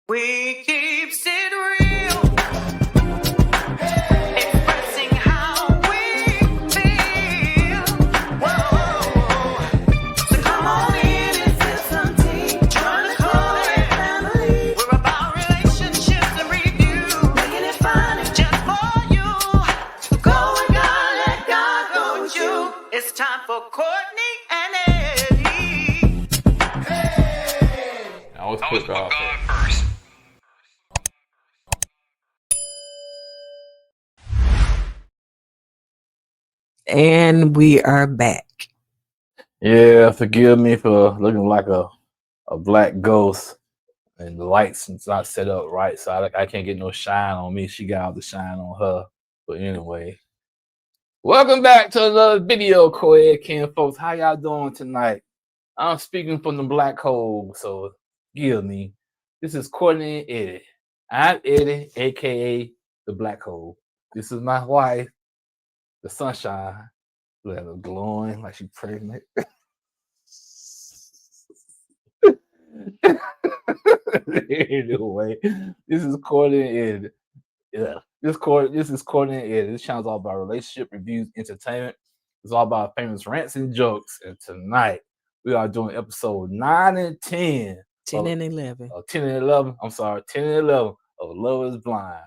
We keeps it real, expressing how we feel. Whoa. So come on in and feel some tea. Join the Courtney family. We're about relationships and review, making it fun just for you. So go with God, let God go with you. It's time for Courtney and Eddie. I always put God first. And we are back. Yeah, forgive me for looking like a black ghost, and the lights is not set up right, so I can't get no shine on me. She got all the shine on her. But anyway, welcome back to another video, co-ed Ken folks. How y'all doing tonight? I'm speaking from the black hole, so forgive me. This is Courtney and Eddie. I'm Eddie, aka the black hole. This is my wife, the sunshine. Look at her glowing like she's pregnant. Anyway, this is Courtney and this is Courtney and this channel's all about relationship reviews, entertainment. It's all about famous rants and jokes. And tonight we are doing episode 9 and 10. 10 and 11. 10 and 11. I'm sorry, 10 and 11 of Love is Blind.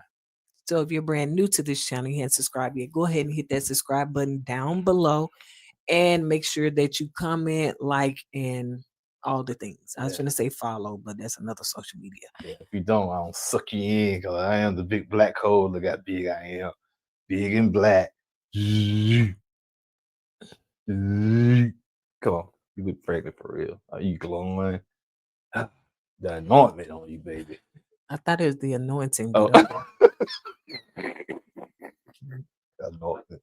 So if you're brand new to this channel, you haven't subscribed yet, go ahead and hit that subscribe button down below and make sure that you comment, like, and all the things. I was going to say follow, but that's another social media. Yeah, if you don't, I don't suck you in because I am the big black hole. Look how big I am. Big and black. Come on. You look pregnant for real. Are you glowing? The anointment on you, baby. I thought it was the anointing. Oh. But Anointment.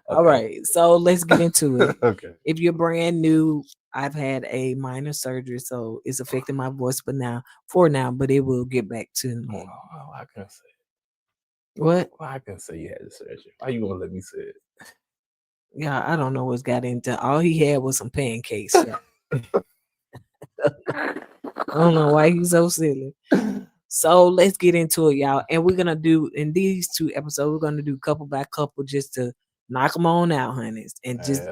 All right, so let's get into it. Okay. If you're brand new, I've had a minor surgery, so it's affecting my voice, but but it will get back to normal. Oh, I can say it. What? Well, I can say you had the surgery. Why you gonna let me say it? Yeah, I don't know what's got into. All he had was some pancakes. I don't know why he's so silly. So let's get into it, y'all. And we're gonna do in these 2 episodes, we're gonna do couple by couple just to knock them on out, honeys. And just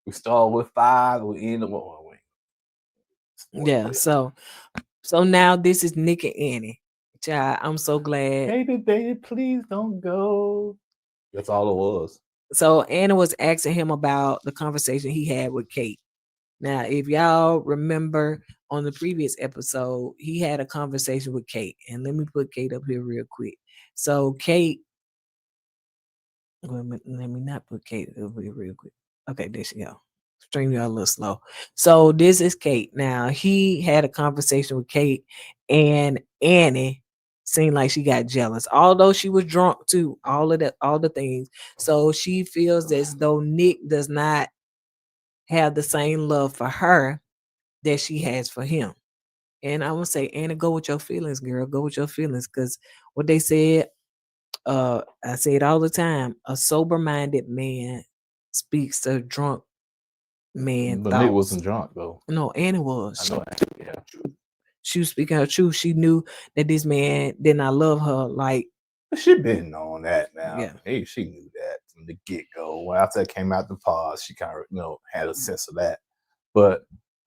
we start with 5, we end up with 1 week. Yeah, so now this is Nick and Annie. Child, I'm so glad. Baby, please don't go. That's all it was. So Anna was asking him about the conversation he had with Kate. Now, if y'all remember on the previous episode, he had a conversation with Kate. And let me put Kate up here real quick. So Kate, let me not put Kate up here real quick. Okay, there she go. Stream y'all a little slow. So this is Kate. Now, he had a conversation with Kate, and Annie seemed like she got jealous, although she was drunk too, all the things. So she feels as though Nick does not have the same love for her that she has for him. And I would say, Anna, go with your feelings, girl. Go with your feelings. Because what they said, I say it all the time, a sober-minded man speaks to a drunk man. But Nick wasn't drunk, though. No, Anna was. I know. Yeah. She was speaking her truth. She knew that this man did not love her like. She been on that now. Yeah. Hey, she knew that from the get-go. When after it came out the pause, she kind of, had a sense of that. But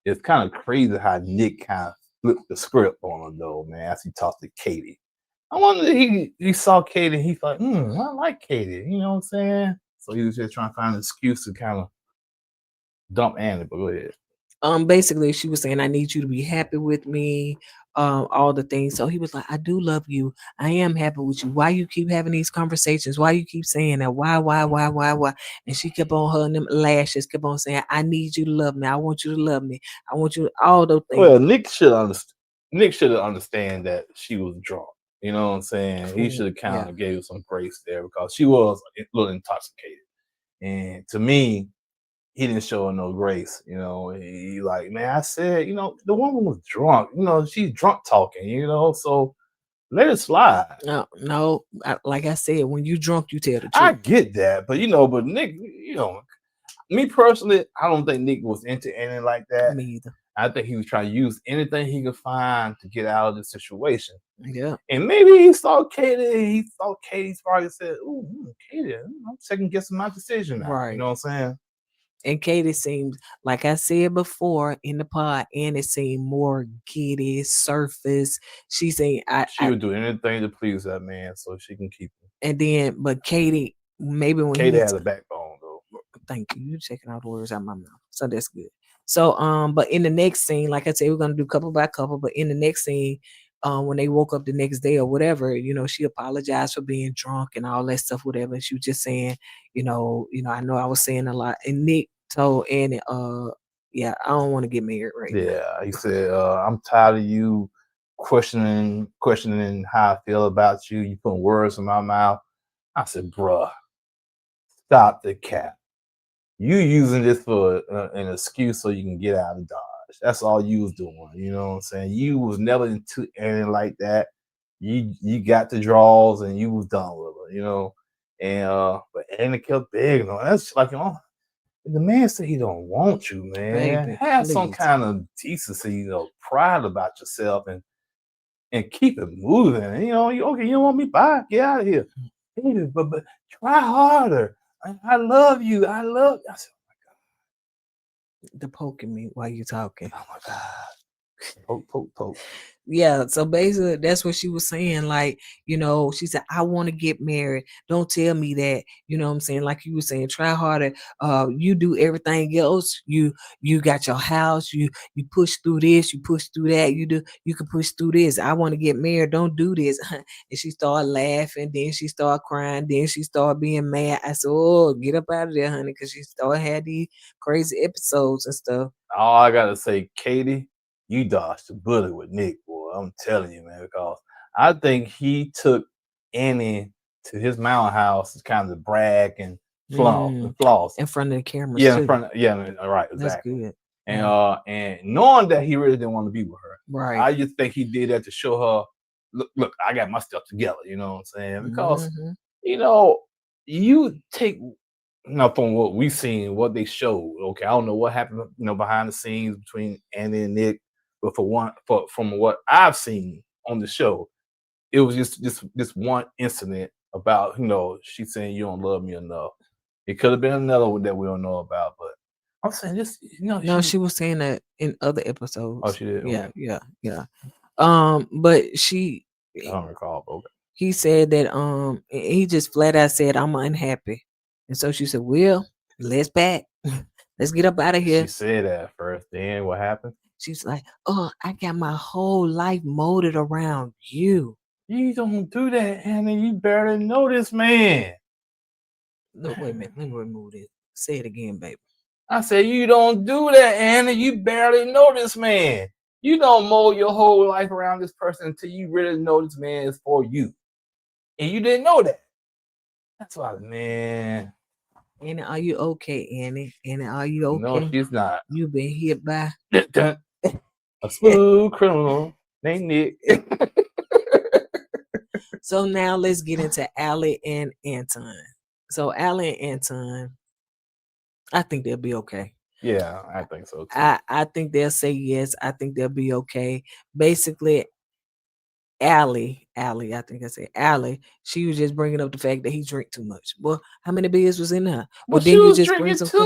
it's kind of crazy how Nick kind of flipped the script on her, though, man, as he talked to Katie. I wonder if he saw Katie and he thought, I like Katie. You know what I'm saying? So he was just trying to find an excuse to kind of dump Annie, but go ahead. Basically, she was saying, I need you to be happy with me, all the things. So he was like, I do love you. I am happy with you. Why you keep having these conversations? Why you keep saying that? Why? And she kept on her and them lashes, kept on saying, I need you to love me. I want you to love me. I want you to, all those things. Well, Nick should understand that she was drunk. You know what I'm saying? He should have kind of gave her some grace there because she was a little intoxicated. And to me, he didn't show her no grace. He like, man, I said, the woman was drunk. She's drunk talking, so let it slide. No, like I said, when you drunk, you tell the truth. I get that, but but Nick, me personally, I don't think Nick was into anything like that. Me either. I think he was trying to use anything he could find to get out of the situation. Yeah. And maybe he saw Katie. He saw Katie's probably said, "Ooh, Katie, I'm second guessing my decision now." You Right. know what I'm saying? And Katie seems, like I said before in the pod, and it seemed more giddy, surface. She said, She would do anything to please that man so she can keep him. and then, but Katie, maybe when Katie he, has a backbone though. thank you, you checking out the words out my mouth, so that's good. So, but in the next scene, like I said, we're gonna do couple by couple. But in the next scene, when they woke up the next day or whatever, she apologized for being drunk and all that stuff, whatever. And she was just saying, I know I was saying a lot. And Nick told Annie, yeah, I don't want to get married right now. Yeah, he said, "I'm tired of you questioning how I feel about you. You putting words in my mouth." I said, "Bruh, stop the cap. You using this for an excuse so you can get out of Dodge. That's all you was doing. You know what I'm saying? You was never into anything like that. You got the draws and you was done with her. And but Anna kept begging on. That's like, the man said he don't want you, man. Baby, Have some please. kind of decency, pride about yourself and keep it moving. And, you okay, you don't want me? Bye. Get out of here. Baby, but try harder. I love you. I said, The poking me while you talking. oh my God. Poke, poke, poke. Yeah, so basically that's what she was saying. Like, she said, I want to get married. Don't tell me that. You know what I'm saying? Like you were saying, try harder. You do everything else. You got your house, you push through this, you push through that, you can push through this. I want to get married. Don't do this. And she started laughing, then she started crying, then she started being mad. I said, oh, get up out of there, honey, because she started had these crazy episodes and stuff. All I gotta say, Katie, you dodged the bullet with Nick, boy. I'm telling you, man, because I think he took Annie to his mountain house to kind of brag and floss. In front of the cameras Yeah, in too. front of, yeah, right, That's exactly. good. And Yeah. and knowing that he really didn't want to be with her, Right. I just think he did that to show her, look, I got my stuff together. You know what I'm saying? Because Mhm. you know, you take from what we've seen, what they showed. Okay, I don't know what happened, behind the scenes between Andy and Nick, but from what I've seen on the show, it was just this one incident about she saying you don't love me enough. It could have been another one that we don't know about, but I'm saying this, No, she was saying that in other episodes. oh, she did. Yeah, Okay. yeah. But I don't recall. But okay. he said that he just flat out said I'm unhappy. And so she said, well, let's pack. Let's get up out of She here. said that at first. Then what happened? She's like, oh, I got my whole life molded around you. You don't do that, Anna. You barely know this man. No, wait a minute. Let me remove this. Say it again, baby. I said, you don't do that, Anna. You barely know this man. You don't mold your whole life around this person until you really know this man is for you. And you didn't know that. That's why, man. Annie, are you okay, Annie? Annie, are you okay? No, she's not. You've been hit by a smooth criminal named Nick. So now let's get into Allie and Anton. So Allie and Anton, I think they'll be okay. Yeah, I think so too. I think they'll say yes. I think they'll be okay. Basically, Allie, I think I said Allie. She was just bringing up the fact that he drank too much. Well, how many beers was in there? Well, Then she you was just bring drinking some.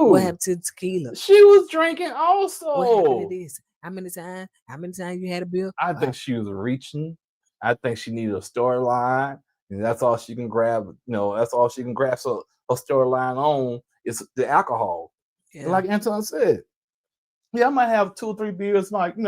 What too. happened to the tequila? She was drinking What happened to also. this? How many times? How many times you had a beer? I think she was reaching. I think she needed a storyline, and that's all she can grab. That's all she can grab. So a storyline on is the alcohol. And Yeah. like Anton said, yeah, I might have 2 or 3 beers, like 2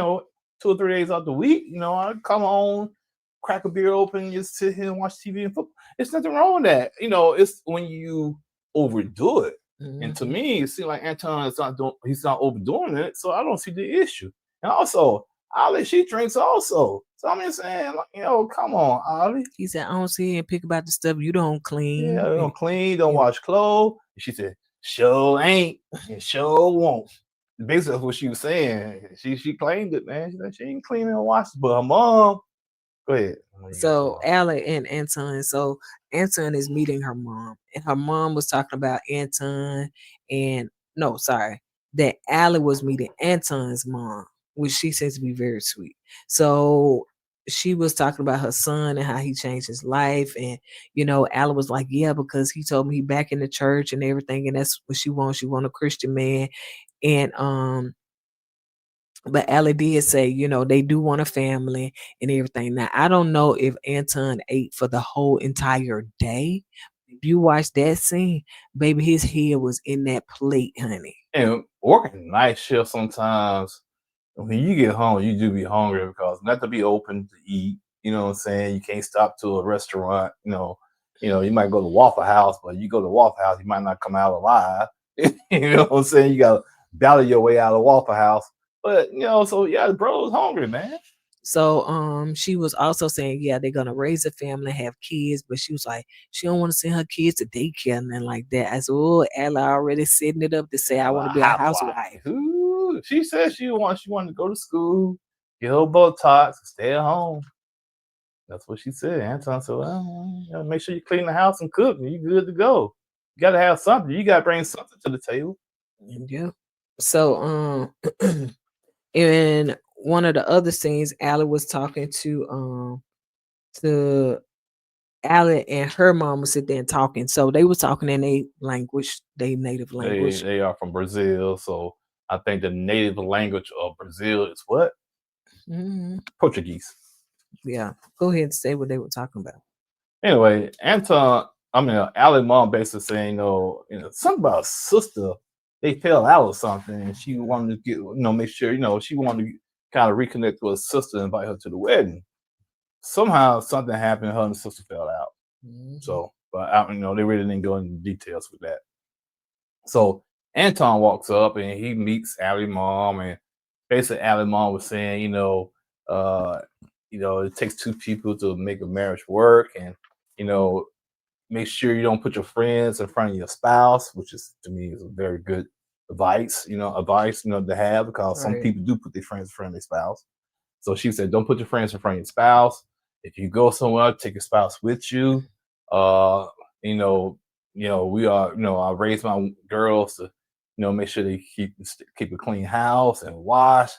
or 3 days out the week. I come home, crack a beer open, just sit here and watch TV and football. It's nothing wrong with that. It's when you overdo it. And to Mhm. me, it seems like Anton is not doing. He's not overdoing it, so I don't see the issue. And also, Ollie, she drinks also. So I'm just saying, come on, Ollie. He said, I don't see and pick about the stuff you don't clean. Yeah, don't clean, don't Yeah. wash clothes. And she said, sure ain't and sure won't. Basically, that's what she was saying. She claimed it, man. She said she ain't cleaning and washing, but her mom. Go ahead. So Allie and Anton. So Anton is meeting her mom, and her mom was talking about Anton and no, sorry. that Allie was meeting Anton's mom, which she seems to be very sweet. So she was talking about her son and how he changed his life. And, Allie was like, yeah, because he told me he back in the church and everything. And that's what she wants. She want a Christian man. And but Allie did say, they do want a family and everything. Now, I don't know if Anton ate for the whole entire day. If you watch that scene, baby, his head was in that plate, honey. And working night shift sometimes, when you get home, you do be hungry because not to be open to eat. You know what I'm saying? You can't stop to a restaurant. You might go to Waffle House, but you go to Waffle House, you might not come out alive. You know what I'm saying? You gotta battle your way out of Waffle House. But so yeah, the bro was hungry, man. So she was also saying, yeah, they're gonna raise a family, have kids, but she was like, she don't want to send her kids to daycare and nothing like that. I said, oh, Ella already setting it up to say I I'm want a to be a housewife. housewife. Ooh, she said she wanted to go to school, get her Botox, and stay at home. That's what she said. Anton said, well, make sure you clean the house and cook, and you good to go. You gotta have something. You gotta bring something to the table. Yeah. So in one of the other scenes, Allie was talking to Allie and her mom was sitting there and talking. So they was talking in a language, they native They language. they are from Brazil, so I think the native language of Brazil is what? Hmm. Portuguese. Yeah. Go ahead and say what they were talking about. Anyway, Ali mom basically saying, something about a sister. They fell out or something, and she wanted to get, make sure, she wanted to kind of reconnect with her sister and invite her to the wedding. Somehow something happened, her and the sister fell out. Mhm. So, but they really didn't go into details with that. So Anton walks up and he meets Ali mom, and basically Ali mom was saying, uh, it takes two people to make a marriage work, and you know, make sure you don't put your friends in front of your spouse, which is to me is a very good advice, to have because some Right. people do put their friends in front of their spouse. So she said, don't put your friends in front of your spouse. If you go somewhere, take your spouse with you. Uh, you know, we are, I raise my girls to, make sure they keep a clean house and wash.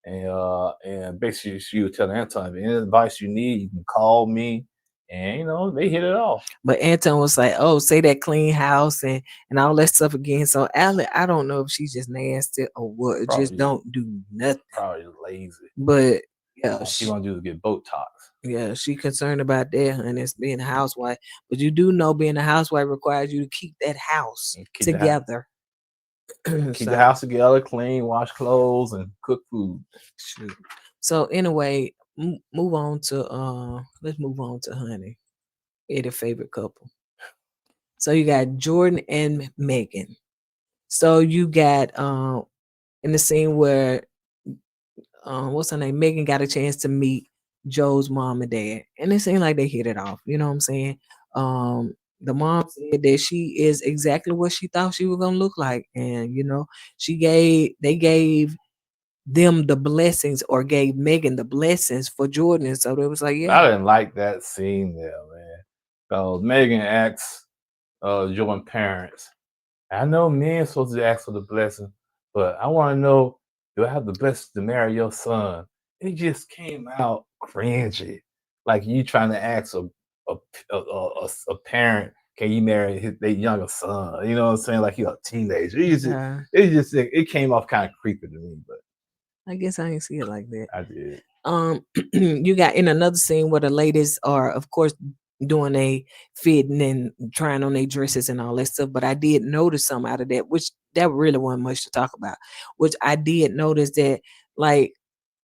And basically she would tell Anton, any advice you need, you can call me. And they hit it off. But Anton was like, "Oh, say that clean house and all that stuff again." So Allie, I don't know if she's just nasty or what, just Probably don't do nothing. probably lazy. But yeah, All she want to do is get Botox she concerned about that, and it's being a housewife. But you do know being a housewife requires you to keep that house and together. keep the So house together, clean, wash clothes, and cook food. shoot. So anyway, move on to let's move on to Honey, Eddie's favorite couple. So you got Jordan and Megan. So you got in the scene where what's her name? Megan got a chance to meet Joe's mom and dad. And it seemed like they hit it off. You know what I'm saying? The mom said that she is exactly what she thought she was gonna look like. And they gave them the blessings or gave Megan the blessings for Jordan. And so they was like, I yeah. didn't like that scene there, man. Because Megan asked Jordan parents, I know men supposed to ask for the blessing, but I want to know, do I have the blessing to marry your son? It just came out cringy. Like you trying to ask a, a parent, can you marry their younger son? You know what I'm saying? Like you're a teenager. It came off kind of creepy to me, but I guess I didn't see it like that. I did. You got in another scene where the ladies are of course doing a fitting and trying on their dresses and all that stuff, but I did notice some out of that, which that really wasn't much to talk about, which I did notice that like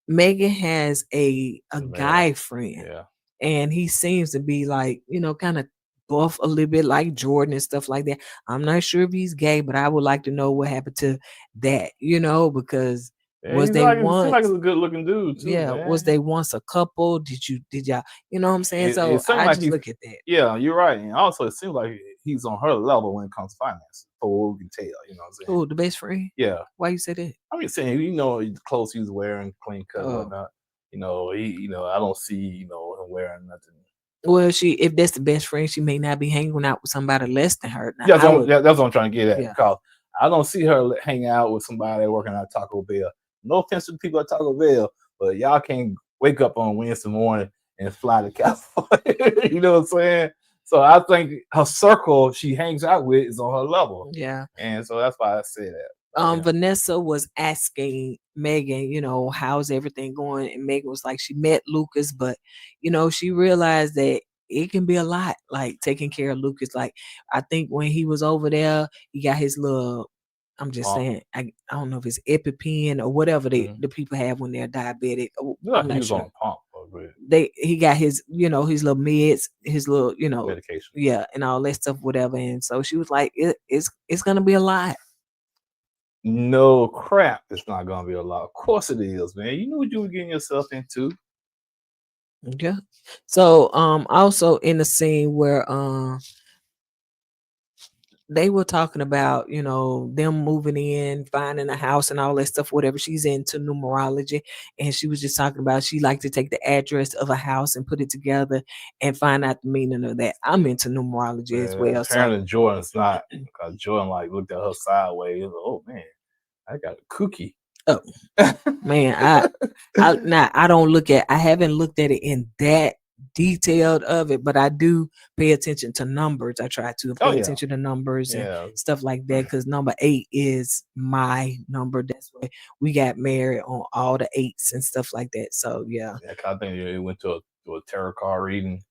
Megan has a The man. guy friend, Yeah. and he seems to be like, kind of buff a little bit like Jordan and stuff like that. I'm not sure if he's gay, but I would like to know what happened to that, because Yeah, was they it seems like once he's a good looking dude too, yeah, man. was they once a couple? Did y'all, you know what I'm saying? It So seemed I like just he's look at that. yeah, you're right. And also it seems like he's on her level when it comes to finance. For what we can tell, you know what I'm saying? Oh, the best friend? Yeah. Why you say that? I'm just saying, the clothes he was wearing, clean cut and Oh. whatnot. I don't see, him wearing nothing. Well, if that's the best friend, she may not be hanging out with somebody less than her. Now That's I would that's what I'm trying to get at. yeah. Because I don't see her hanging out with somebody working at Taco Bell. No offense to the people at Taco Bell, but y'all can't wake up on Wednesday morning and fly to California. You know what I'm saying? So I think her circle she hangs out with is on her level, Yeah. and so that's why I say that. Vanessa was asking Megan, how's everything going? And Megan was like, she met Lucas, but she realized that it can be a lot, like taking care of Lucas. Like, I think when he was over there, he got his little, I'm just Pump. saying, I don't know if it's EpiPen or whatever Mhm. the people have when they're diabetic. Yeah, I'm he not was on sure. a pump for He got his, his little meds, his little, medication. yeah, and all that stuff, whatever. And so she was like, it's gonna be a lot. No crap, it's not gonna be a lot. Of course it is, man. You knew what you were getting yourself into. Yeah. So also in the scene where they were talking about, them moving in, finding a house and all that stuff, whatever. She's into numerology, and she was just talking about she liked to take the address of a house and put it together and find out the meaning of that. I'm into numerology as Man, well. So apparently Jordan's not, because Jordan like looked at her sideways. Like, oh man, I got a cookie. oh man, I don't look at, I haven't looked at it in that detailed of it, but I do pay attention to numbers. I try to Oh pay yeah, attention to numbers and yeah. stuff like that, because number 8 is my number. That's why we got married on all the 8s and stuff like that. So yeah. Yeah, 'cause I think it went to a tarot card reading.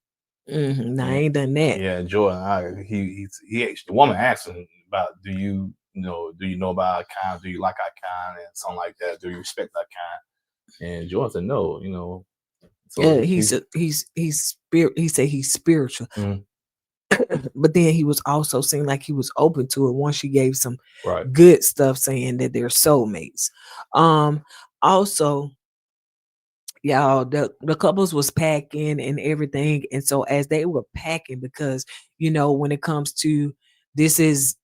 Now I And ain't done that. yeah, Jordan, he actually, the woman asked him about, do you know about our kind? Do you like our kind and something like that? Do you respect our kind? And Jordan said no. So Yeah, he's spirit. He said he's spiritual, mhm, but then he was also saying like he was open to it once she gave some right. good stuff, saying that they're soulmates. Also, y'all, the couples was packing and everything, and so as they were packing, because when it comes to, this is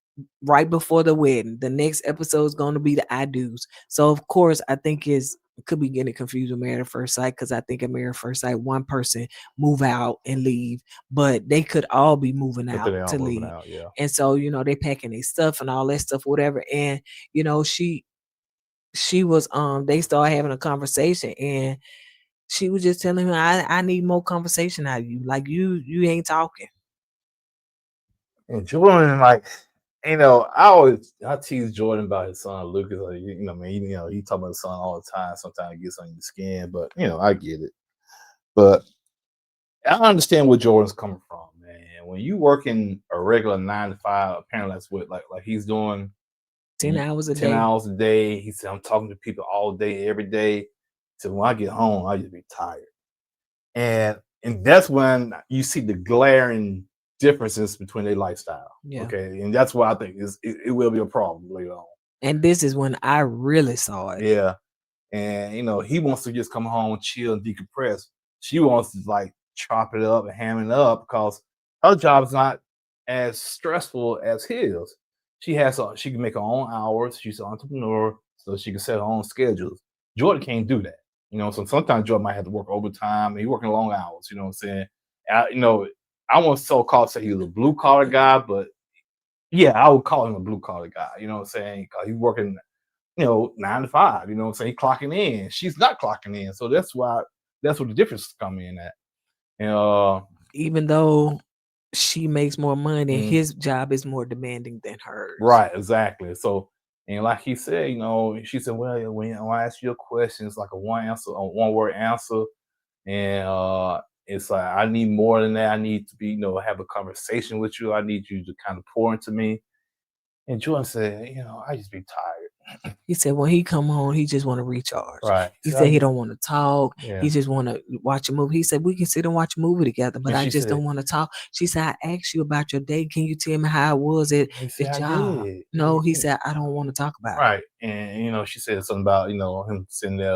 right before the wedding, the next episode is going to be the I do's. So of course I think is could be getting confused with Married at First Sight, because I think at Married at First Sight one person move out and leave, but they could all be moving I think out they all to moving leave. out. Yeah. And so they packing their stuff and all that stuff, whatever. And she was they started having a conversation, and she was just telling him, I need more conversation out of you. Like you ain't talking. And Jordan, like, I tease Jordan about his son Lucas. Like, man, he talk about his son all the time. Sometimes it gets on your skin, but I get it. But I understand where Jordan's coming from, man. When you working a regular 9 to 5, apparently that's what like he's doing 10 hours a 10 day. hours a day. He said, I'm talking to people all day, every day. So when I get home, I just be tired. And that's when you see the glaring differences between their lifestyle. Yeah. Okay. And that's why I think it will be a problem later on. And this is when I really saw it. Yeah. And he wants to just come home, chill, and decompress. She wants to like chop it up and ham it up because her job's not as stressful as his. She can make her own hours. She's an entrepreneur, so she can set her own schedules. Jordan can't do that. So sometimes Jordan might have to work overtime. He's working long hours. You know what I'm saying? I won't so called say he was a blue collar guy, but yeah, I would call him a blue collar guy. You know what I'm saying? Because he's working 9 to 5, you know what I'm saying? Clocking in. She's not clocking in. So that's where the difference come in at. And Even though she makes more money, mm, his job is more demanding than hers. right, exactly. So, and like he said, she said, well, when I ask you a question, it's like a one word answer. And it's like I need more than that. I need to be, have a conversation with you. I need you to kind of pour into me. And Jordan said, I just be tired. He said when he come home, he just want to recharge. Right. He So said he don't want to talk. yeah. He just want to watch a movie. He said we can sit and watch a movie together, but And I she just said, don't want to talk. She said, I asked you about your day. Can you tell me how it was at he the said, I job? did. No, he said, I don't want to talk about it. Right. And she said something about, him sitting there,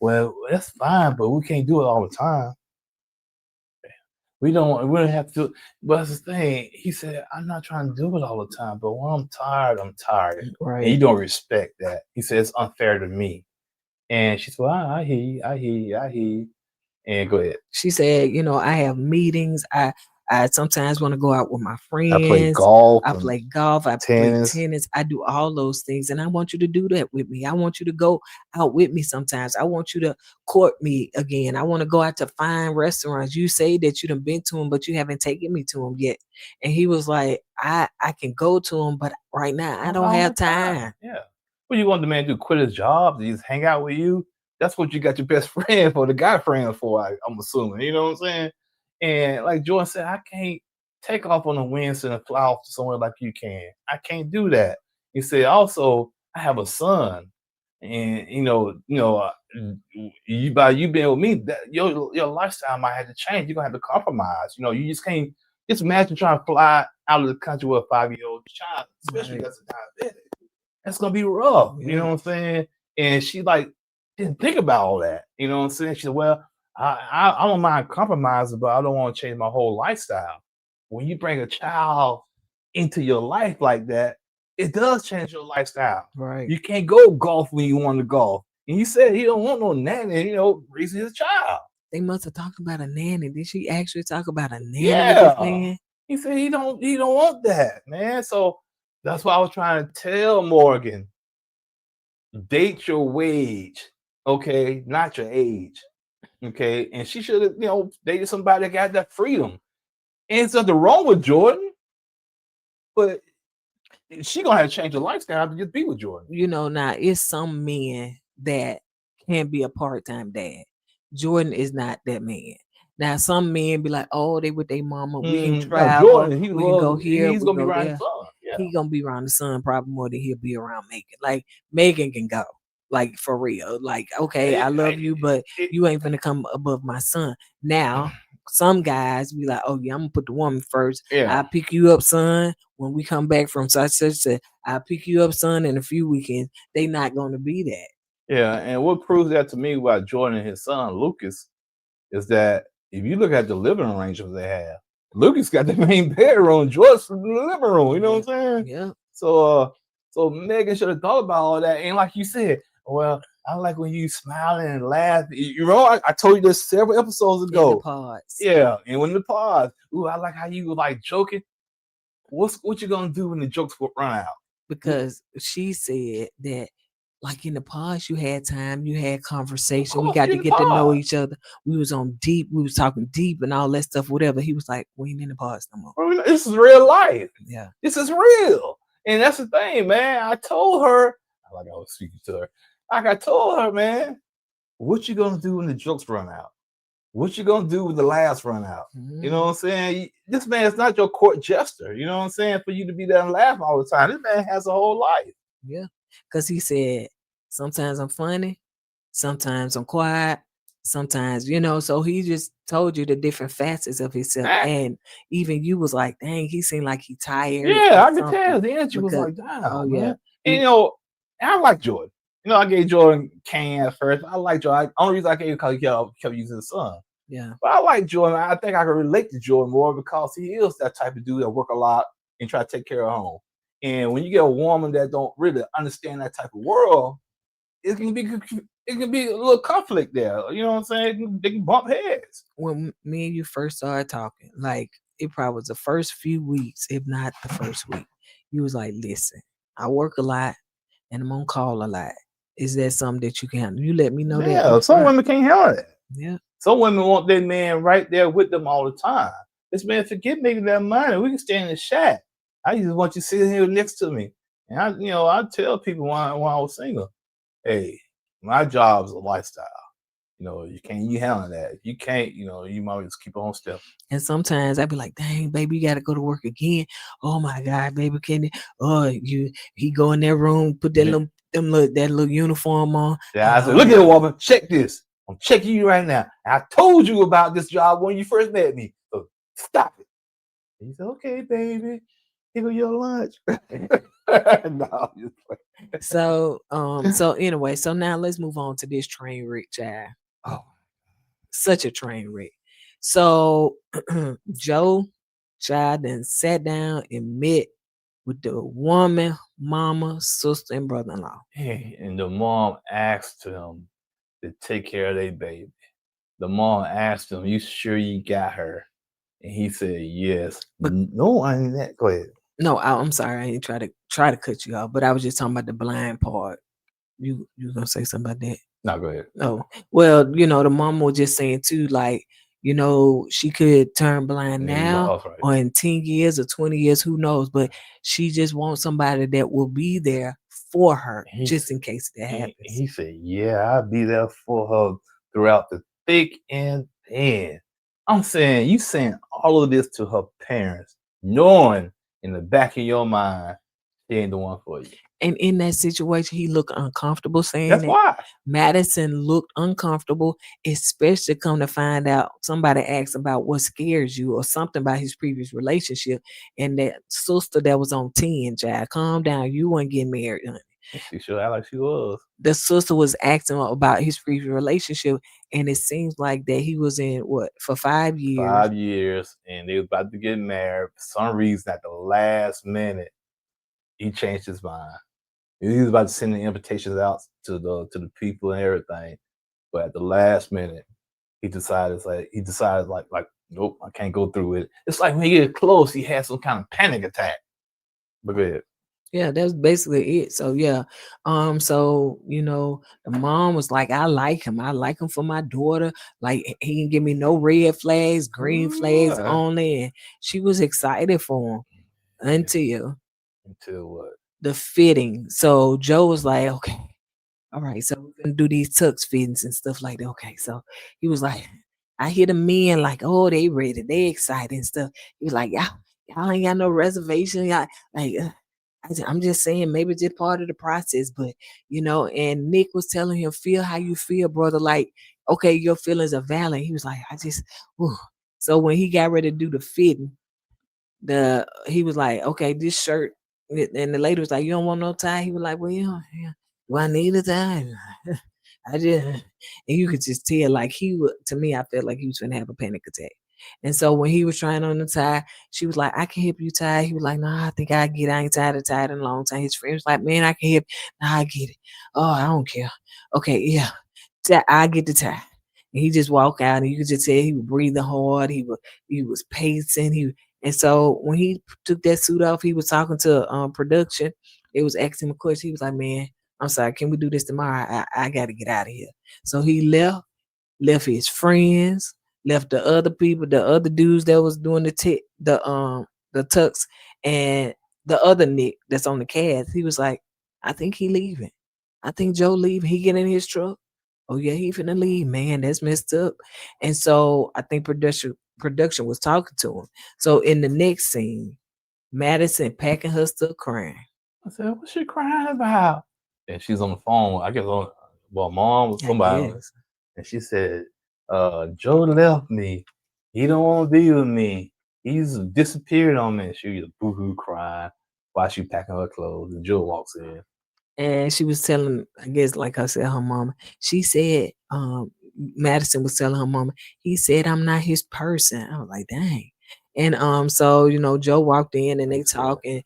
well, that's fine, but we can't do it all the time. We don't have to do it. But that's the thing. He said, I'm not trying to do it all the time, but when I'm tired, I'm tired. And you Right. don't respect that. He said, it's unfair to me. And she said, well, I hear you. I hear you. I hear you. And go ahead. She said, I have meetings. I I sometimes want to go out with my I play friends. golf I and play golf. I play tennis. tennis. I do all those things, and I want you to do that with me. I want you to go out with me sometimes. I want you to court me again. I want to go out to fine restaurants. You say that you done been to them, but you haven't taken me to them yet. And he was like, I can go to them, but right now I don't have time. Yeah. What you want the man to do? Quit his job? To just hang out with you? That's what you got your best friend for, the guy friend for. I'm assuming. You know what I'm saying? And like Jordan said, I can't take off on a Wednesday and fly off to somewhere like you can. I can't do that. He said, also, I have a son, and you by you being with me, that your lifestyle might have to change. You're gonna have to compromise. You just can't. Just imagine trying to fly out of the country with a 5-year-old child, especially Right. that's a diabetic. That's gonna be rough. You know Yeah. what I'm saying? And she like didn't think about all that. You know what I'm saying? She said, "Well, I don't mind compromising, but I don't want to change my whole lifestyle." When you bring a child into your life like that, it does change your lifestyle. Right. You can't go golf when you want to golf. And he said he don't want no nanny, raising his child. They must have talked about a nanny. Did she actually talk about a nanny with this Yeah. man? He said he don't want that, man. So that's why I was trying to tell Morgan, date your wage, okay, not your age. Okay. And she should have, dated somebody that got that freedom. And it's nothing wrong with Jordan, but she gonna have to change her lifestyle to just be with Jordan. Now it's some men that can be a part-time dad. Jordan is not that man. Now some men be like, oh, they with their mama. We can Now travel. Jordan, We can go here. he's We gonna be go around his there. son. Yeah. He gonna be around the son probably more than he'll be around Megan. Like Megan can go. Like for real. Like, okay, I love you, but you ain't gonna come above my son. Now, some guys be like, oh yeah, I'm gonna put the woman first. Yeah. I'll pick you up, son. When we come back from such, I'll pick you up, son, in a few weekends. They not gonna be that. Yeah, and what proves that to me about Jordan and his son Lucas is that if you look at the living arrangements they have, Lucas got the main bedroom, Jordan's in the living room. You know what I'm saying? Yeah. So Megan should have thought about all that. And like you said, well, I like when you smiling and laugh. I told you this several episodes In the ago. pods. Yeah, and when the pause, ooh, I like how you like joking. What you gonna do when the jokes run out? Because she said that like in the past you had time, you had conversation, we course, got you to in the get to know pod. each other. We was talking deep and all that stuff, whatever. He was like, we ain't in the past no more. Bro, this is real life. Yeah. This is real. And that's the thing, man. I told her, like I was speaking to her, like I told her, man, what you gonna do when the jokes run out? What you gonna do when the laughs run out? You know what I'm saying? This man is not your court jester. You know what I'm saying? For you to be there and laugh all the time. This man has a whole life. Yeah. Because he said, sometimes I'm funny, sometimes I'm quiet, sometimes, so he just told you the different facets of himself. And even you was like, dang, he seemed like he tired. Yeah, or I could tell. something. The energy was Because, like, damn, oh, man. yeah. And I like Jordan. I gave Jordan Kane at first. I like Jordan. Only reason I gave him because he kept using the son. Yeah. But I like Jordan. I think I can relate to Jordan more because he is that type of dude that work a lot and try to take care of home. And when you get a woman that don't really understand that type of world, it can be a little conflict there. You know what I'm saying? They can bump heads. When me and you first started talking, like it probably was the first few weeks, if not the first week, you was like, listen, I work a lot and I'm on call a lot. Is that something that you can handle? You let me know that. Yeah, some women can't handle that. Yeah. Some women want their man right there with them all the time. This man forget making that money. We can stay in the shack. I just want you sitting here next to me. And I tell people when I was single, hey, my job's a lifestyle. You handle that. If you can't, you might just keep on stepping. And sometimes I'd be like, dang, baby, you gotta go to work again. Oh my God, baby, can he go in that room, put that little uniform on. Yeah, I said, look at it, woman, check this. I'm checking you right now. I told you about this job when you first met me. So stop it. He said, okay, baby. Here go your lunch. No, so anyway, so now let's move on to this train wreck, child. Oh, such a train wreck. So Joe child then sat down and met with the woman, mama, sister, and brother-in-law. hey, and the mom asked him to take care of their baby. The mom asked him, you sure you got her? And he said, yes. But No, I ain't that. Go ahead. no, I'm sorry, I ain't try to cut you off, but I was just talking about the blind part. You gonna say something about that? No, go ahead. Oh, well, the mom was just saying too, like, she could turn blind And he now lost, right? or in 10 years or 20 years, who knows? But she just wants somebody that will be there for her He's just in case that happens. he said, yeah, I'll be there for her throughout the thick and thin. I'm saying, you saying all of this to her parents, knowing in the back of your mind, she ain't the one for you. And in that situation, he looked uncomfortable saying That's it. why. Madison looked uncomfortable, especially come to find out somebody asked about what scares you or something about his previous relationship. And that sister that was on 10, child, calm down. You weren't getting married, honey. And she should act like she was. The sister was asking about his previous relationship, and it seems like that he was in what for 5 years. 5 years, and they was about to get married. For some reason, at the last minute, he changed his mind. He was about to send the invitations out to the people and everything, but at the last minute, he decided nope, I can't go through it. It's like when he get close, he has some kind of panic attack. But go ahead. Yeah, that's basically it. So yeah, so the mom was like, "I like him. I like him for my daughter. Like he can give me no red flags, green flags What? only." And she was excited for him until Until what? the fitting. So Joe was like, "Okay, all right, so we're gonna do these tux fittings and stuff like that." Okay, so he was like, I hear the men like, "Oh, they ready, they excited and stuff." He was like, y'all ain't got no reservation, y'all like." I'm just saying, maybe just part of the process, but and Nick was telling him, "Feel how you feel, brother. Like, okay, your feelings are valid." He was like, "I just," whew. So when he got ready to do the fitting, he was like, "Okay, this shirt," and the lady was like, "You don't want no tie?" He was like, "Well, yeah. Do I need a tie?" I just, and you could just tell, like he would. To me, I felt like he was gonna have a panic attack. And so when he was trying on the tie, she was like, "I can help you tie." He was like, "Nah, I think I get it. I ain't tied a tie in a long time." His friend was like, "Man, I can help." Nah, I get it. Oh, I don't care. Okay, yeah, I get the tie. And he just walked out, and you could just tell he was breathing hard. He was pacing. And so when he took that suit off, he was talking to production. It was asking him a question. He was like, "Man, I'm sorry. Can we do this tomorrow? I got to get out of here." So he left his friends, left the other people, the other dudes that was doing the tux, and the other Nick that's on the cast. He was like, "I think he leaving. I think Joe leaving. He get in his truck. Oh yeah, he finna leave, man. That's messed up." And so I think production was talking to him. So in the next scene, Madison packing her stuff, crying. I said, "What's she crying about?" And she's on the phone. I guess mom or I somebody. guess. And she said, Joe left me. He don't want to be with me. He's disappeared on me. She was boo-hoo crying while she packing her clothes. And Joe walks in. And she was telling, I guess, like I said, her mama. She said, Madison was telling her mama, he said, "I'm not his person." I was like, dang. And so Joe walked in and they talking,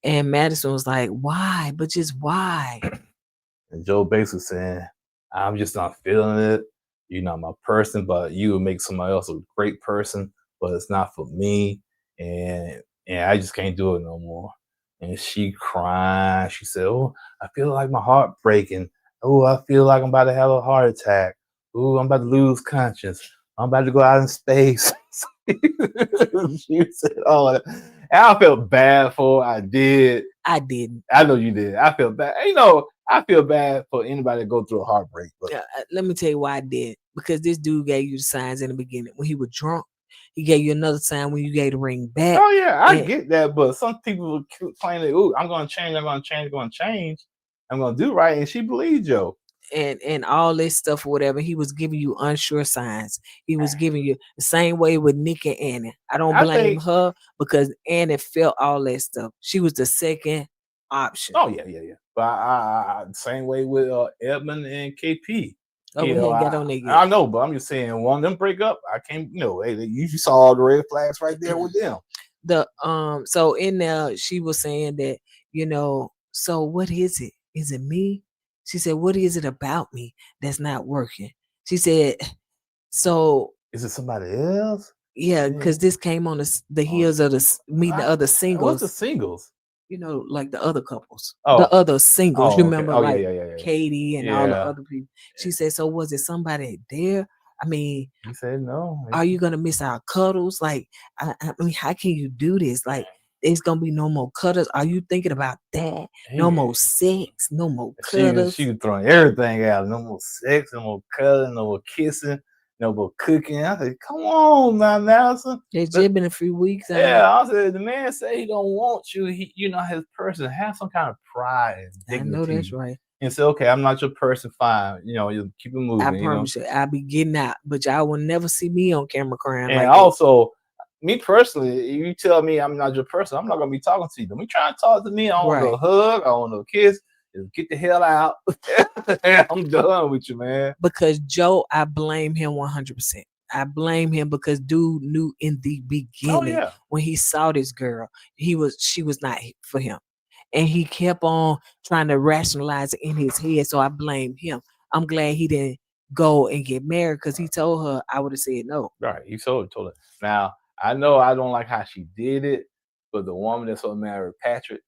and Madison was like, "Why? But just why?" And Joe basically saying, I'm just not feeling it. You're not my person, but you would make somebody else a great person, but it's not for me. And I just can't do it no more. And she crying. She said, "Oh, I feel like my heart breaking. Oh, I feel like I'm about to have a heart attack. Oh, I'm about to lose conscience. I'm about to go out in space." She said, "Oh," and I felt bad for her. I did. I didn't. I know you did. I feel bad. I feel bad for anybody that go through a heartbreak. But Let me tell you why I did. Because this dude gave you the signs in the beginning when he was drunk. He gave you another sign when you gave the ring back. oh yeah, I And get that. But some people will keep claiming, "Oh, I'm gonna change. I'm gonna change. I'm gonna change. I'm gonna do right," and she believed Joe. and all this stuff or whatever, he was giving you unsure signs. He was giving you the same way with Nick and Annie. I don't I blame think. her because Annie felt all that stuff. She was the second option. Oh yeah. But same way with Edmond and KP. Oh, we ain't got on there yet. I know, but I'm just saying, one of them break up. I can't. Hey, you saw all the red flags right there with them. So in there she was saying that, so what is it? Is it me? She said, "What is it about me that's not working?" She said, so Is it somebody else? Yeah, because this came on the heels of meeting the other What's the singles. singles? You know, like the other couples, the Oh, other singles. oh, okay. Remember, Oh, yeah, like yeah, yeah, yeah. Katie and all the Yeah. other people. She said, "So was it somebody there? I mean, He said no. are you gonna miss our cuddles? Like, I mean, how can you do this? Like, there's gonna be no more cuddles. Are you thinking about that? No more sex, no more cuddles." She was throwing everything out. No more sex, no more cuddling, no more kissing, no more cooking. I said, come on, now, Madison. It's just been a few weeks. Yeah, I said the man said he don't want you. You're not his person. Have some kind of pride and I know dignity. that's right. And say, okay, I'm not your person. Fine, you keep it moving. I promise you, I'll be getting out, but y'all will never see me on camera crying And like that. also, me personally, if you tell me I'm not your person, I'm not gonna be talking to you. Don't be trying to talk to me. I want no hug. I want no kiss. Just get the hell out. I'm done with you, man. Because Joe, I blame him 100%. I blame him because dude knew in the beginning when he saw this girl, she was not for him. And he kept on trying to rationalize it in his head. So I blame him. I'm glad he didn't go and get married because he told her I would have said no. Right. He told her. Now, I know I don't like how she did it, but the woman that's so married Patrick.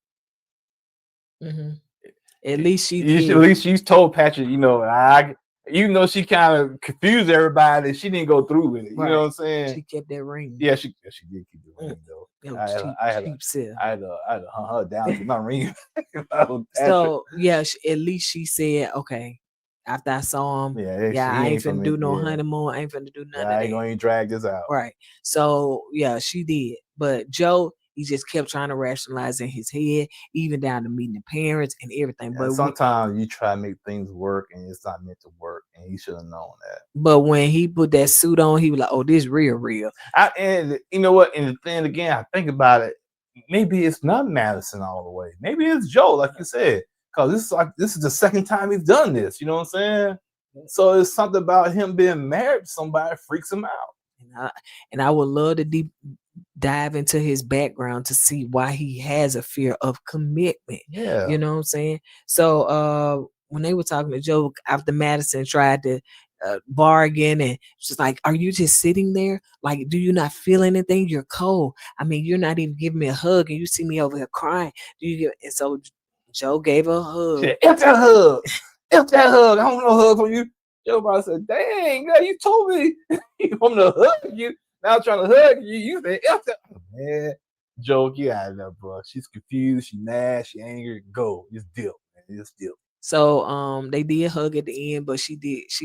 At least she did. At least she's told Patrick, even though she kind of confused everybody, she didn't go through with it. You know what I'm saying? She kept that ring. Yeah, she did keep the ring though. I had to hunt her down to my ring. So yeah, at least she said, okay. After I saw him, I ain't finna do no honeymoon. I ain't finna do nothing. I ain't gonna even drag this out. Right. So yeah, she did. But Joe, he just kept trying to rationalize in his head, even down to meeting the parents and everything. But sometimes you try to make things work and it's not meant to work, and he should have known that. But when he put that suit on, he was like, "Oh, this real." And you know what? And then again, I think about it. Maybe it's not Madison all the way. Maybe it's Joe, like you said, because this is the second time he's done this. You know what I'm saying? So it's something about him being married to somebody freaks him out. And I would love to dive into his background to see why he has a fear of commitment. Yeah. You know what I'm saying? So when they were talking to Joe after Madison tried to bargain, and she's like, "Are you just sitting there? Like, do you not feel anything? You're cold. I mean, you're not even giving me a hug, and you see me over here crying. Do you get?" And so Joe gave her a hug. She said, F that hug. F that hug. I don't want no hug from you. Joe probably said, "Dang, girl, you told me you want me to hug you. Now I'm trying to hug you. You said F that." Man, Joe, get out of there, bro. She's confused. She mad. She angry. Go. Just deal, man. Just deal. So they did hug at the end, but she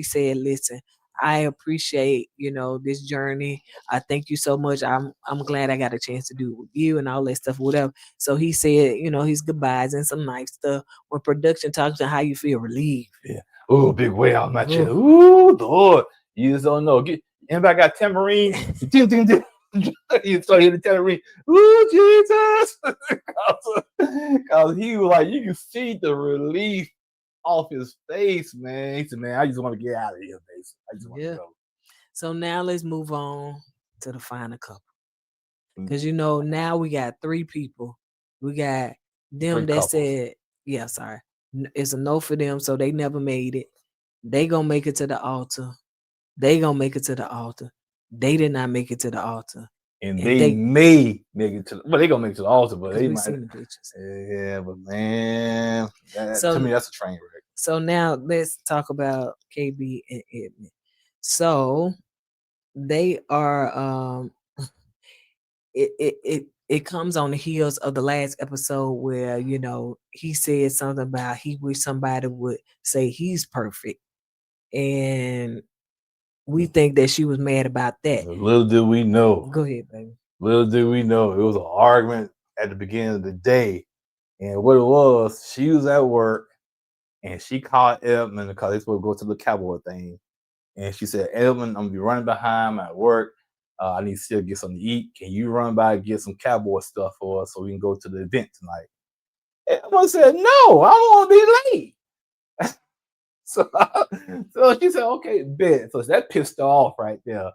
said, "Listen, I appreciate, this journey. I thank you so much. I'm glad I got a chance to do it with you and all that stuff, whatever." So he said, his goodbyes and some nice stuff. When production talks to how you feel relieved. Yeah. Oh, big way out my chest. Ooh, Lord. You just don't know. Anybody got tambourine? You start hitting the tambourine. Ooh, Jesus. Because he was like, you can see the relief off his face, man. He said, "Man, I just want to get out of here, basically. I just want to go." So now let's move on to the final couple. Because now we got 3 people. We got them that said, it's a no for them, so they never made it. They gonna make it to the altar. They gonna make it to the altar. They did not make it to the altar. And they may make it to they gonna make it to the altar, but they might. Seen the pictures. Yeah, but man, to me that's a train wreck. So now let's talk about KB and Edmond. So they are it comes on the heels of the last episode where he said something about he wish somebody would say he's perfect, and we think that she was mad about that. Little did we know. Go ahead, baby. Little did we know it was an argument at the beginning of the day, and what it was, she was at work and she called Edmond because they supposed to go to the cowboy thing, and she said, "Edmond, I'm gonna be running behind at work. I need to still get something to eat. Can you run by and get some cowboy stuff for us so we can go to the event tonight?" Edmond said, "No, I don't want to be late." So she said, "Okay, bet." So that pissed her off right there.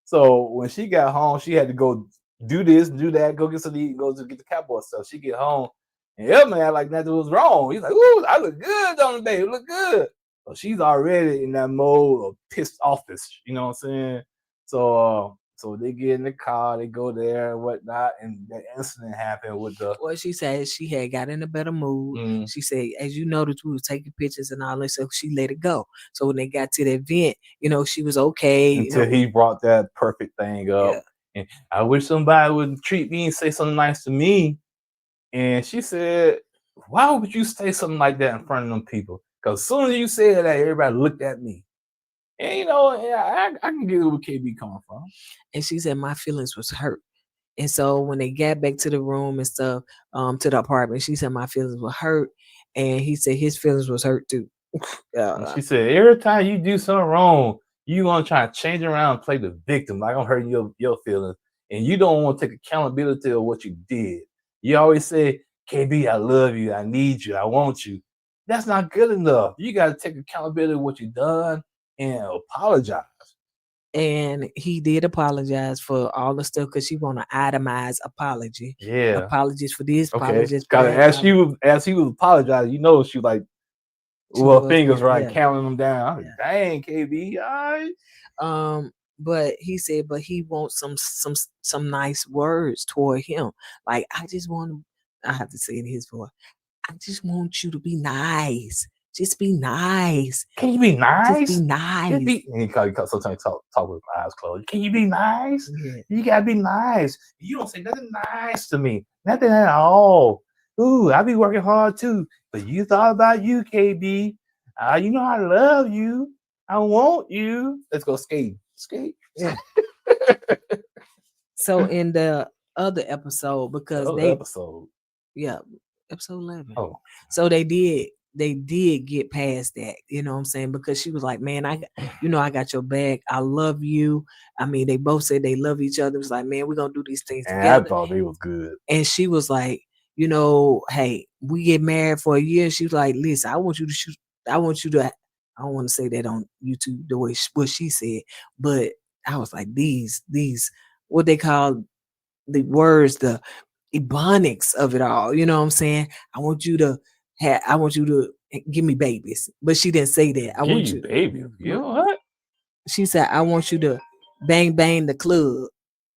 So when she got home, she had to go do this, do that, go get something to eat, go to get the cowboy stuff. She get home, and Edmond had like nothing was wrong. He's like, "Ooh, I look good on the day. Look good." So she's already in that mode of pissed office. You know what I'm saying? So So they get in the car, they go there and whatnot, and that incident happened with the. Well, she said she had got in a better mood. Mm, She said, as you noticed, we was taking pictures and all that, so she let it go. So when they got to the event, she was okay. until he brought that perfect thing up. Yeah. And I wish somebody would treat me and say something nice to me. And she said, why would you say something like that in front of them people? Because as soon as you said that, everybody looked at me. And yeah, I can get where KB coming from. And she said my feelings was hurt. And so when they got back to the room and stuff, to the apartment, she said my feelings were hurt. And he said his feelings was hurt too. And she said, every time you do something wrong, you gonna try to change around and play the victim, like I'm hurting your feelings. And you don't want to take accountability of what you did. You always say, KB, I love you, I need you, I want you. That's not good enough. You gotta take accountability of what you done and apologize. And he did apologize for all the stuff because she want to itemize apology. Yeah. Apologies for this, Okay. apologies for Gotta that. as he was apologizing, she like She well was, fingers yeah, right, yeah. counting them down. I was Yeah. like, dang, KB, all right. But he said, but he wants some nice words toward him. Like, I just want to, I have to say it in his voice. I just want you to be nice. Just be nice. Can you be nice? Just be nice. Sometimes talk with eyes closed. Can you be nice? Yeah. You gotta be nice. You don't say nothing nice to me. Nothing at all. Ooh, I be working hard too. But you thought about you, KB. You know I love you. I want you. Let's go skate. Skate. Yeah. So in the other episode, because episode. yeah, episode 11. Oh. So they did get past that, you know what I'm saying? Because she was like, man, I got your back. I love you. I mean, they both said they love each other. It was like, man, we're gonna do these things And together. I thought they was good. And she was like, hey, we get married for a year. She was like, listen, I want you to, I don't want to say that on YouTube the way what she said, but I was like, these, what they call the words, the ebonics of it all. You know what I'm saying? I want you to give me babies. But she didn't say that. I Give want you you, baby. You know what? she said, I want you to bang bang the club.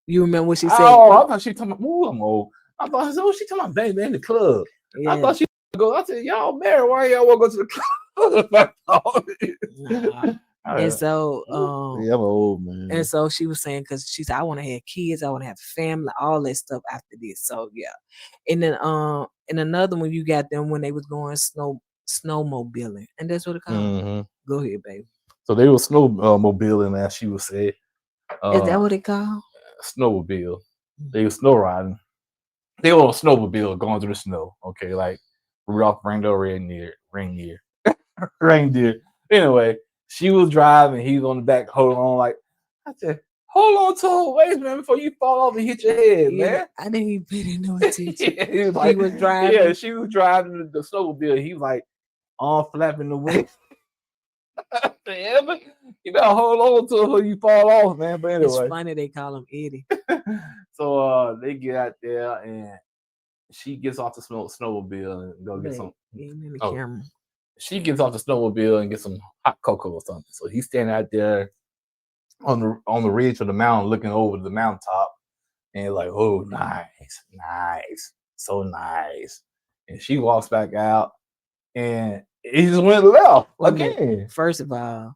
You remember what she said? Oh, I thought she talking about. Ooh, I'm old. I thought she talking about baby in the club. Yeah. I thought she go. I said, y'all married? Why y'all want to go to the club? Nah. And so, yeah, I'm an old man. and so she was saying, because she said, I want to have kids, I want to have a family, all that stuff after this. So yeah. And then in another one, you got them when they was going snowmobiling, and that's what it called. Mm-hmm. Go ahead, baby. So they were snowmobiling, as she would say. Is that what it called? Snowmobile. They were snow riding. They were on a snowmobile going through the snow. Okay, like Rudolph reindeer. Reindeer. Anyway, she was driving. He was on the back, holding on. Like I said, hold on to her waist, man, before you fall off and hit your head, man. I didn't even pay no attention. He was like, he was driving. Yeah, she was driving the snowmobile. He was like on flapping the wings. Yeah, but you gotta hold on to it before you fall off, man. But anyway, it's funny they call him Eddie. So they get out there and she gets off the snowmobile and go get some. In the camera. She gets off the snowmobile and gets some hot cocoa or something. So he's standing out there on the ridge of the mountain, looking over the mountaintop, and like, oh, nice, so nice. And she walks back out, and he just went left again. First of all,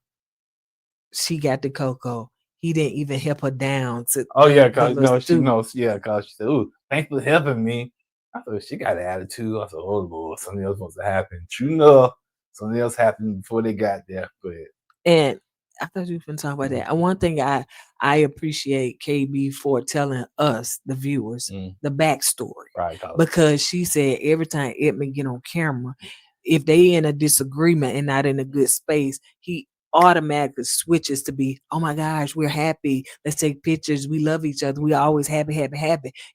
she got the cocoa. He didn't even help her down to. Oh yeah, cause she knows. Yeah, cause she said, "Ooh, thanks for helping me." I thought she got an attitude. I said, "Oh Lord, something else must have happened." True enough, something else happened before they got there. Go ahead. And I thought you were going to talk about that. And one thing I appreciate KB for telling us, the viewers, the backstory. Right. Because she said every time Edmond get on camera, if they in a disagreement and not in a good space, he automatically switches to be, oh my gosh, we're happy. Let's take pictures. We love each other. We always happy.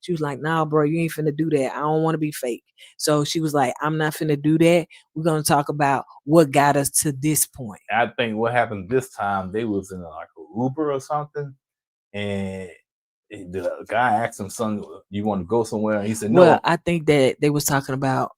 She was like, nah, bro, you ain't finna do that. I don't want to be fake. So she was like, I'm not finna do that. We're going to talk about what got us to this point. I think what happened this time, they was in like an Uber or something. And the guy asked him, son, you want to go somewhere? And he said, no. Well, I think that they was talking about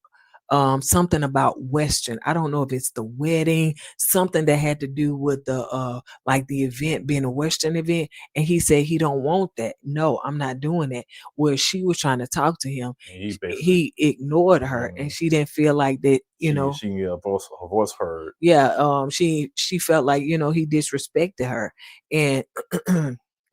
something about Western. I don't know if it's the wedding, something that had to do with the like the event being a Western event. And he said he don't want that. No, I'm not doing that. Where she was trying to talk to him, And he basically, he ignored her, and she didn't feel like that, she can get her voice heard. yeah, she felt like, he disrespected her. And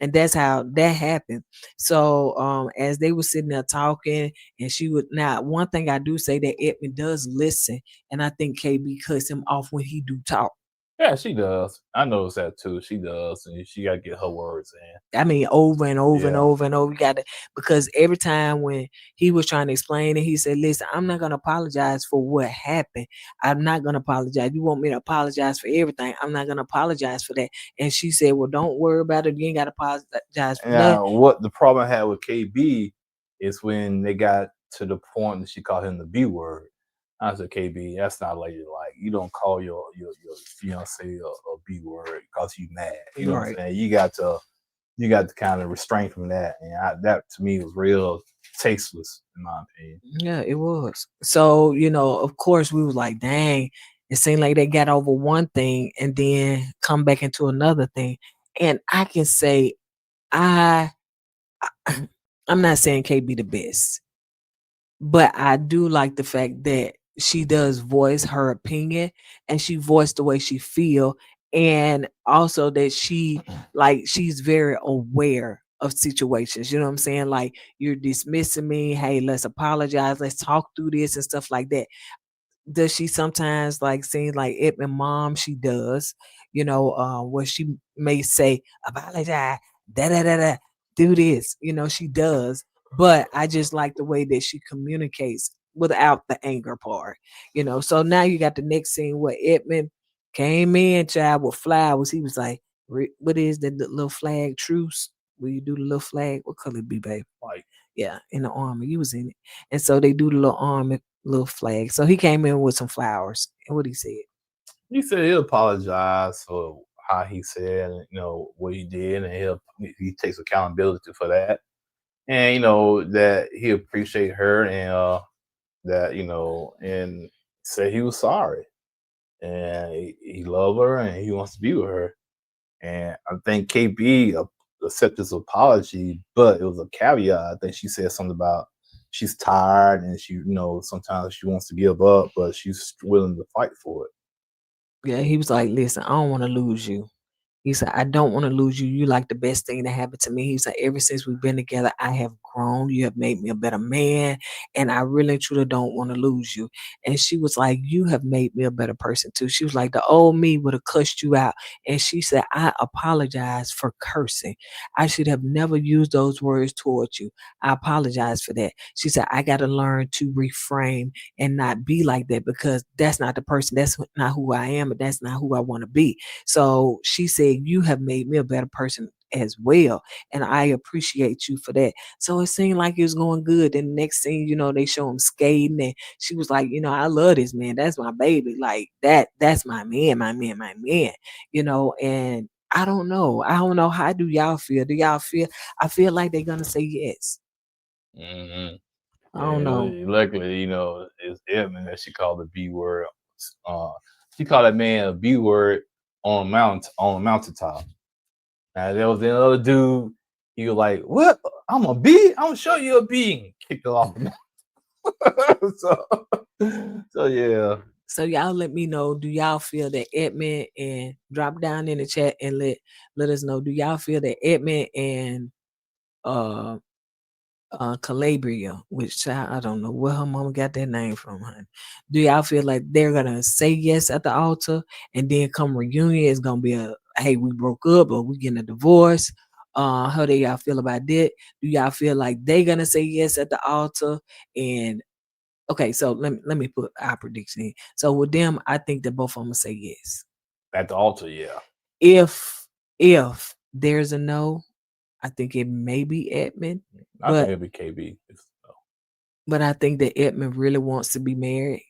and that's how that happened. So as they were sitting there talking, and she would, now one thing I do say, that Edmund does listen, and I think KB cuts him off when he do talk. Yeah, she does. I noticed that too. She does, and she got to get her words in. I mean, over and over and Yeah. over and over. You got to, because every time when he was trying to explain it, he said, "Listen, I'm not gonna apologize for what happened. I'm not gonna apologize. You want me to apologize for everything? I'm not gonna apologize for that." And she said, "Well, don't worry about it. You ain't gotta apologize for nothing." Now, what the problem I had with KB is when they got to the point that she called him the B word. I said, KB, that's not ladylike. You don't call your fiance a B word because you mad. You know what I'm Right. saying? You got to kind of restrain from that, and that to me was real tasteless in my opinion. Yeah, it was. So, of course, we was like, "Dang!" It seemed like they got over one thing and then come back into another thing. And I can say, I, I'm not saying KB the best, but I do like the fact that she does voice her opinion, and she voiced the way she feel, and also that she's very aware of situations. You know what I'm saying? Like, you're dismissing me. Hey, let's apologize. Let's talk through this and stuff like that. Does she sometimes like seem like Edmund mom? She does, where she may say, "Apologize, da da da da, do this," she does. But I just like the way that she communicates without the anger part. So now you got the next scene where Edmund came in, child, with flowers. He was like, "What is that, the little flag truce? Will you do the little flag? What color it be, babe?" Like, Yeah, in the army. You was in it. And so they do the little army little flag. So he came in with some flowers. And what he said. he said he'll apologize for how he said, what he did, and he takes accountability for that, and that he appreciate her, and that and said he was sorry, and he loved her, and he wants to be with her. And I think KB accepted his apology, but it was a caveat. I think she said something about she's tired, and she, sometimes she wants to give up, but she's willing to fight for it. Yeah, he was like, "Listen, I don't want to lose you." He said, "I don't want to lose you. You like the best thing that happened to me." He said, "Ever since we've been together, I have grown. You have made me a better man. And I really and truly don't want to lose you." And she was like, "You have made me a better person too." She was like, "The old me would have cussed you out." And she said, "I apologize for cursing. I should have never used those words towards you. I apologize for that." She said, "I got to learn to reframe and not be like that, because that's not the person. That's not who I am. And that's not who I want to be." So she said, "You have made me a better person as well. And I appreciate you for that." So it seemed like it was going good. Then the next scene, they show him skating. And she was like, "I love this man. That's my baby. Like that's my man, my man, my man." And I don't know. I don't know. How do y'all feel? Do y'all feel, I feel like they're gonna say yes. Hmm. I don't know. And luckily, it's Edmund that she called the B word. Uh, she called that man a B word on a mountaintop. Now there was another dude. He was like, "What? I'm a bee? I'm gonna show you a bee." And kicked it off the mountain. So yeah. So y'all let me know. Do y'all feel that Edmund, and drop down in the chat and let us know. Do y'all feel that Edmund and uh Calabria, which I don't know where her mama got that name from, honey. Do y'all feel like they're gonna say yes at the altar, and then come reunion, it's gonna be a, "Hey, we broke up," or "We getting a divorce"? How do y'all feel about that? Do y'all feel like they gonna say yes at the altar? And okay, so let me put our prediction in. So with them, I think that both of them say yes. At the altar, yeah. If there's a no, I think it may be Edmund, I think but it'd be KB. I think that Edmund really wants to be married,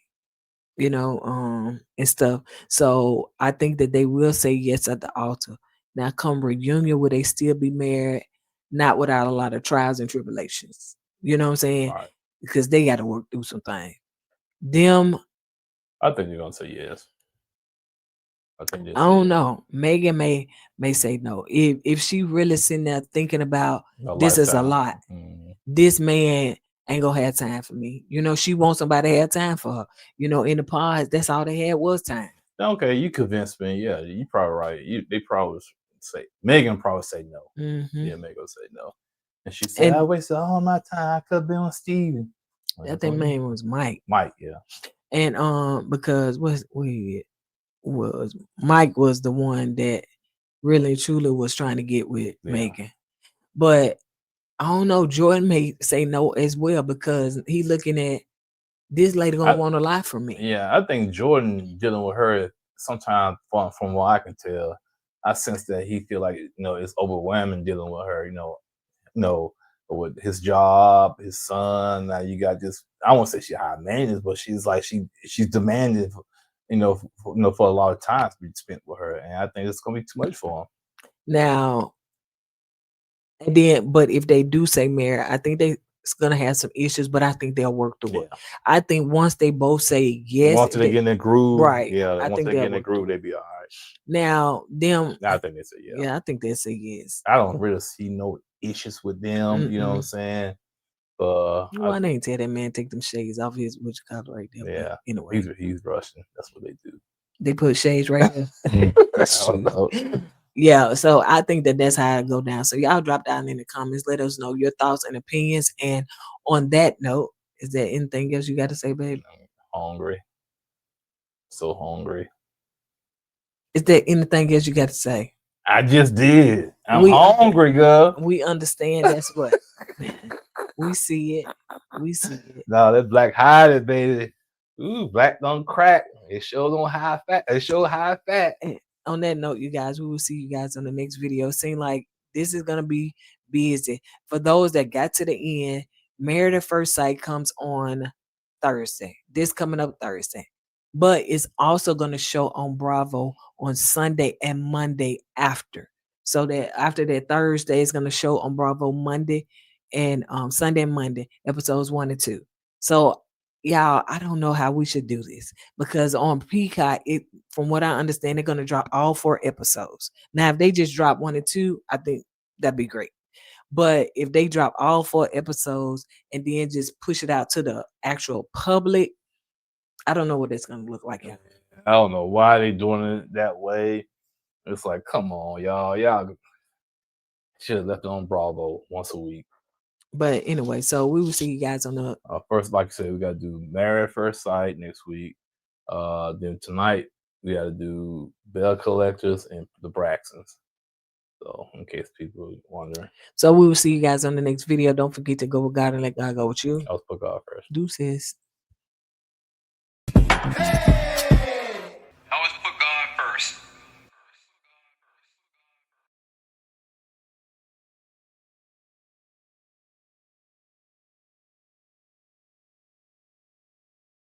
and stuff. So I think that they will say yes at the altar. Now, come reunion, will they still be married? Not without a lot of trials and tribulations. You know what I'm saying? All right. Because they got to work through some things. them. I think you're gonna say yes. I think I this. don't know. Megan may say no. If she really sitting there thinking about A this is a lifetime. lot, Mhm. this man ain't gonna have time for me. You know, she wants somebody to have time for her. You know, in the pods, that's all they had was time. Okay, you convinced me. Yeah, you probably right. They probably say Megan probably say no. Mm-hmm. Yeah, Megan say no. And she said, And I wasted all my time. I could have been with Steven. I think man was Mike. Mike, yeah. And because was Mike was the one that really and truly was trying to get with Yeah. Megan. But I don't know, Jordan may say no as well because he looking at this lady gonna want a lot from me. Yeah, I think Jordan dealing with her sometimes from what I can tell, I sense that he feel like it's overwhelming dealing with her. You know, with his job, his son. Now you got this. I won't say she high maintenance, but she's like she's demanding. For a lot of time to be spent with her, and I think it's gonna be too much for him. Now, and then, but if they do say marriage, I think it's gonna have some issues, but I think they'll work through it. Yeah. I think once they both say yes, Once they get in the groove, right, yeah. I Once think they get they'll in the work groove, through they it. be all right. Now, them, I think they say yeah. yeah, I think they say yes. I don't really see no issues with them. You know what I'm Mm-mm. saying? Well, I didn't tell that man take them shades off his which color right there. Yeah. But anyway, He's Russian. That's what they do. they put shades right there. I don't know. Yeah, so I think that's how it go down. So y'all drop down in the comments. Let us know your thoughts and opinions. And on that note, is there anything else you got to say, babe? I'm hungry. So hungry. Is there anything else you got to say? I just did. I'm We- hungry, girl. We understand that's what we see it. We see it. No, that black hiding, baby. Ooh, black don't crack. It shows on high fat. It shows high fat. And on that note, you guys, we will see you guys on the next video. Seem like this is gonna be busy. For those that got to the end, Married at First Sight comes on Thursday. This coming up Thursday. But it's also gonna show on Bravo on Sunday and Monday after. So that after that Thursday is gonna show on Bravo Monday and Sunday and Monday, episodes 1 and 2. So y'all, I don't know how we should do this because on Peacock, from what I understand, they're gonna drop all 4 episodes. Now, if they just drop 1 and 2, I think that'd be great. But if they drop all 4 episodes and then just push it out to the actual public, I don't know what it's gonna look like. I don't know why they doing it that way. It's like, come on, y'all. Y'all should have left it on Bravo once a week. But anyway, so we will see you guys on the First, like I said, we got to do Married at First Sight next week. Then tonight we got to do Bell Collectors and the Braxtons. So, in case people are wondering, So we will see you guys on the next video. Don't forget to go with God and let God go with you. I'll put God first. Deuces. Hey!